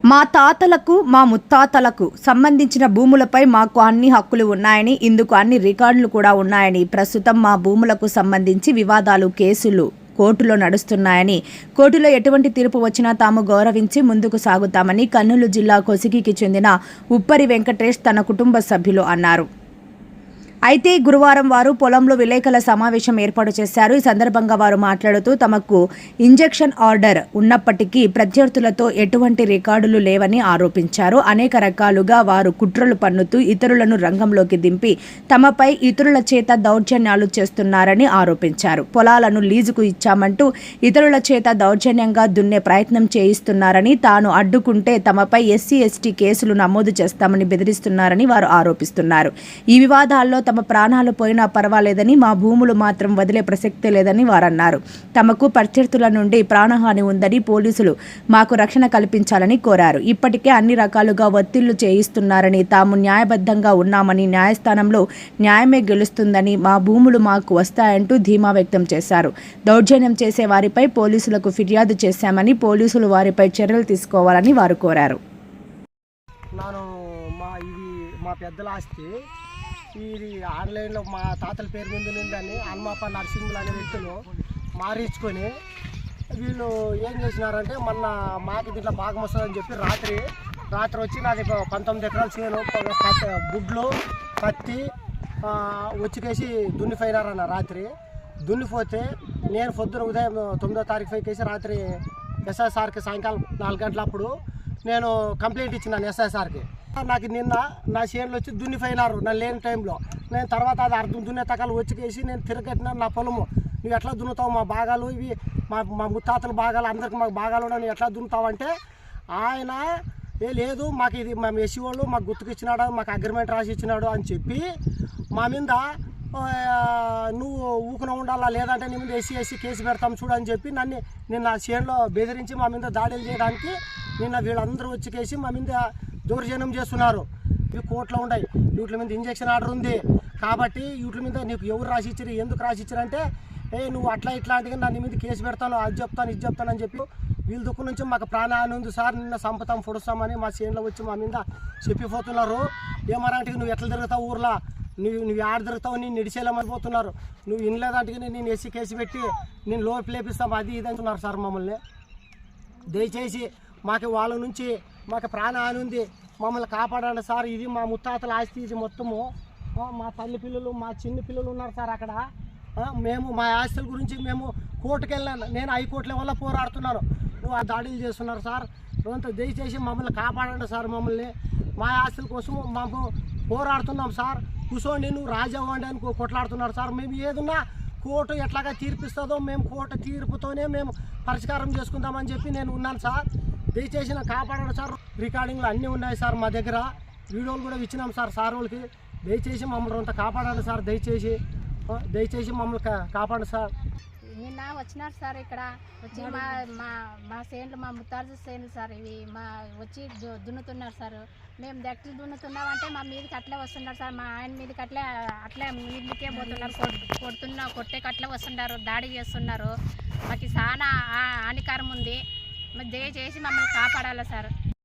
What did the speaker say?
మా తాతలకు మా ముత్తాతలకు సంబంధించిన భూములపై మాకు అన్ని హక్కులు ఉన్నాయని, ఇందుకు అన్ని రికార్డులు కూడా ఉన్నాయని, ప్రస్తుతం మా భూములకు సంబంధించి వివాదాలు, కేసులు కోర్టులో నడుస్తున్నాయని, కోర్టులో ఎటువంటి తీర్పు వచ్చినా తాము గౌరవించి ముందుకు సాగుతామని కర్నూలు జిల్లా కొసిగికి చెందిన ఉప్పరి వెంకటేష్ తన కుటుంబ సభ్యులు అన్నారు. అయితే గురువారం వారు పొలంలో విలేకరుల సమావేశం ఏర్పాటు చేశారు. ఈ సందర్భంగా వారు మాట్లాడుతూ తమకు ఇంజెక్షన్ ఆర్డర్ ఉన్నప్పటికీ ప్రత్యర్థులతో ఎటువంటి రికార్డులు లేవని ఆరోపించారు. అనేక రకాలుగా వారు కుట్రలు పన్నుతూ ఇతరులను రంగంలోకి దింపి తమపై ఇతరుల చేత దౌర్జన్యాలు చేస్తున్నారని ఆరోపించారు. పొలాలను లీజుకు ఇచ్చామంటూ ఇతరుల చేత దౌర్జన్యంగా దున్నే ప్రయత్నం చేయిస్తున్నారని, తాను అడ్డుకుంటే తమపై ఎస్సీ ఎస్టీ కేసులు నమోదు చేస్తామని బెదిరిస్తున్నారని వారు ఆరోపిస్తున్నారు. ఈ వివాదాల్లో తమ ప్రాణాలు పోయినా పర్వాలేదని, మా భూములు మాత్రం వదిలే ప్రసక్తే లేదని వారన్నారు. తమకు ప్రత్యర్థుల నుండి ప్రాణహాని ఉందని, పోలీసులు మాకు రక్షణ కల్పించాలని కోరారు. ఇప్పటికే అన్ని రకాలుగా ఒత్తిళ్లు చేయిస్తున్నారని, తాము న్యాయబద్ధంగా ఉన్నామని, న్యాయస్థానంలో న్యాయమే గెలుస్తుందని, మా భూములు మాకు వస్తాయంటూ ధీమా వ్యక్తం చేశారు. దౌర్జన్యం చేసే వారిపై పోలీసులకు ఫిర్యాదు చేశామని, పోలీసులు వారిపై చర్యలు తీసుకోవాలని వారు కోరారు. మా పెద్దల ఆస్తి ఇది ఆన్లైన్లో మా తాతల పేరు మీద ఉందని హనుమప్ప నరసింహులు అనే వ్యక్తులు మారించుకొని వీళ్ళు ఏం చేసినారంటే మొన్న మాకు దీంట్లో భాగం వస్తుందని చెప్పి రాత్రి వచ్చి నాది 19 ఎకరాల చేను గుడ్లు పత్తి వచ్చికేసి దున్నిపోయినారన్న. రాత్రి దున్నిపోతే నేను పొద్దున ఉదయం 9వ తారీఖు పైకేసి రాత్రి ఎస్ఐసార్కి సాయంకాలం 4 గంటలప్పుడు నేను కంప్లైంట్ ఇచ్చినాను ఎస్ఐసార్కి. నాకు నిన్న నా చేనులో వచ్చి దున్నిపోయినారు నా లేని టైంలో. నేను తర్వాత అది అర్థం దున్నే తకాలు వచ్చికేసి నేను తిరగట్టినాను నా పొలము. నువ్వు ఎట్లా దున్నుతావు, మా భాగాలు ఇవి మా ముత్తాతల భాగాలు అందరికి మాకు భాగాలు ఉన్నాయి, నువ్వు ఎట్లా దున్నుతావు అంటే ఆయన లేదు మాకు ఇది మేము ఎస్సీ వాళ్ళు మాకు గుర్తుకు ఇచ్చినాడు, మాకు అగ్రిమెంట్ రాసి ఇచ్చినాడు అని చెప్పి మా మీద నువ్వు ఊకున ఉండాలా, లేదంటే నీ మీద ఎస్సీ కేసు పెడతాం చూడని చెప్పి నిన్న చేనులో బెదిరించి మా మీద దాడులు చేయడానికి నిన్న వీళ్ళందరూ వచ్చికేసి మా మీద దౌర్జన్యం చేస్తున్నారు. ఇవి కోర్టులో ఉన్నాయి, వీటి మీద ఇంజక్షన్ ఆర్డర్ ఉంది కాబట్టి వీటి మీద నీకు ఎవరు రాసిచ్చారు, ఎందుకు రాసిచ్చారంటే నువ్వు అట్లా ఇట్లాంటిగా నా మీద కేసు పెడతాను, అది చెప్తాను ఇది చెప్తాను అని చెప్పి వీళ్ళ దుఃఖం నుంచి మాకు ప్రాణహాని ఉంది సార్, నిన్న సంపతం పొడుస్తామని మా చేనులో వచ్చి మా మీద చెప్పిపోతున్నారు. ఏమరాంటికి నువ్వు ఎట్లా తిరుగుతావు ఊర్లో, నువ్వు ఆడ తిరుగుతావు, నేను నిడిచేయలేమనిపోతున్నారు, నువ్వు ఇనలేదంటే నేను ఎస్సీ కేసు పెట్టి నేను లోపు లేపిస్తాం అది ఇది అంటున్నారు సార్. మమ్మల్ని దయచేసి మాకు వాళ్ళ నుంచి మాకు ప్రాణహాని ఉంది, మమ్మల్ని కాపాడండి సార్. ఇది మా ముత్తాతల ఆస్తి, ఇది మొత్తము మా తల్లి పిల్లలు మా చిన్న పిల్లలు ఉన్నారు సార్ అక్కడ. మేము మా ఆస్తుల గురించి మేము కోర్టుకు వెళ్ళాను, నేను హైకోర్టుల వల్ల పోరాడుతున్నాను, నువ్వు ఆ దాడులు చేస్తున్నారు సార్. అంతా దయచేసి మమ్మల్ని కాపాడండి సార్. మమ్మల్ని మా ఆస్తుల కోసం మాకు పోరాడుతున్నాం సార్. కూర్చోండి నువ్వు రాజవ్వండి అని కొట్లాడుతున్నారు సార్. మేము ఏదున్నా కోర్టు ఎట్లాగా తీర్పిస్తుందో మేము కోర్టు తీర్పుతోనే మేము పరిష్కారం చేసుకుందామని చెప్పి నేను ఉన్నాను సార్. దయచేసి నాకు కాపాడండి సార్. రికార్డింగ్లు అన్నీ ఉన్నాయి సార్ మా దగ్గర, వీడియోలు కూడా ఇచ్చినాం సార్ వాళ్ళకి. దయచేసి మమ్మల్ని అంత కాపాడండి సార్. దయచేసి మమ్మల్ని కాపాడండి సార్. నిన్న వచ్చినారు సార్, ఇక్కడ వచ్చి మా సేన్లు మా ముత్తాజు సేన్లు సార్, ఇవి వచ్చి దున్నుతున్నారు సార్. మేము దక్కులు దున్నుతున్నామంటే మా మీదకి అట్లే వస్తున్నారు సార్, మా ఆయన మీదకి అట్లే మీదకే పోతున్నారు, కొట్టేకి అట్లే వస్తున్నారు, దాడి చేస్తున్నారు. మాకు చాలా హానికరం ఉంది, దయచేసి మమ్మల్ని కాపాడాలి సార్.